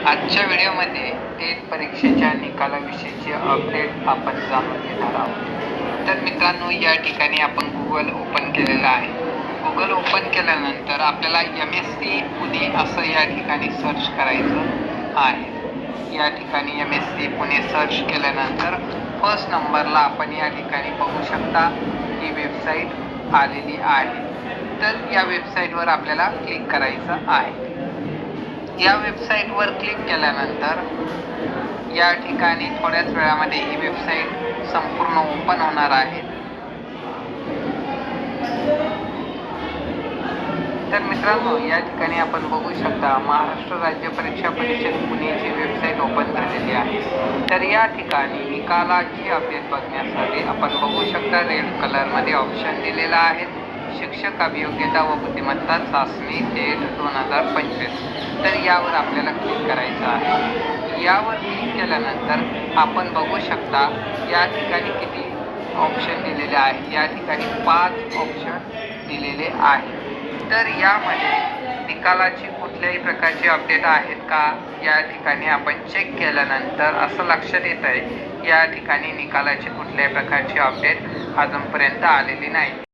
आजच्या व्हिडिओमध्ये टेट परीक्षेच्या निकालाविषयीचे अपडेट आपण जाणून घेणार आहोत. तर मित्रांनो, या ठिकाणी आपण गुगल ओपन केलेलं आहे. गुगल ओपन केल्यानंतर आपल्याला MSc पुणे असं या ठिकाणी सर्च करायचं आहे. या ठिकाणी MSc पुणे सर्च केल्यानंतर फर्स्ट नंबरला आपण या ठिकाणी बघू शकता ही वेबसाईट आलेली आहे. तर या वेबसाईटवर आपल्याला क्लिक करायचं आहे. या वेबसाईटवर क्लिक केल्यानंतर या ठिकाणी थोड्याच वेळामध्ये ही वेबसाईट संपूर्ण ओपन होणार आहे. तर मित्रांनो, या ठिकाणी आपण बघू शकता महाराष्ट्र राज्य परीक्षा परिषद पुणेची वेबसाईट ओपन झालेली आहे. तर या ठिकाणी निकालाची अपडेट बघण्यासाठी आपण बघू शकता रेड कलरमध्ये ऑप्शन दिलेला आहे, शिक्षक अभियोग्यता व बुद्धिमत्ता चाचणी टेट 2025. तर यावर आपल्याला क्लिक करायचं आहे. यावर क्लिक केल्यानंतर आपण बघू शकता या ठिकाणी किती ऑप्शन दिलेले आहे. या ठिकाणी 5 ऑप्शन दिलेले आहे. तर यामध्ये निकालाची कुठल्याही प्रकारची अपडेट आहेत का, या ठिकाणी आपण चेक केल्यानंतर असं लक्षात येत आहे या ठिकाणी निकालाची कुठल्याही प्रकारची अपडेट अजूनपर्यंत आलेली नाही.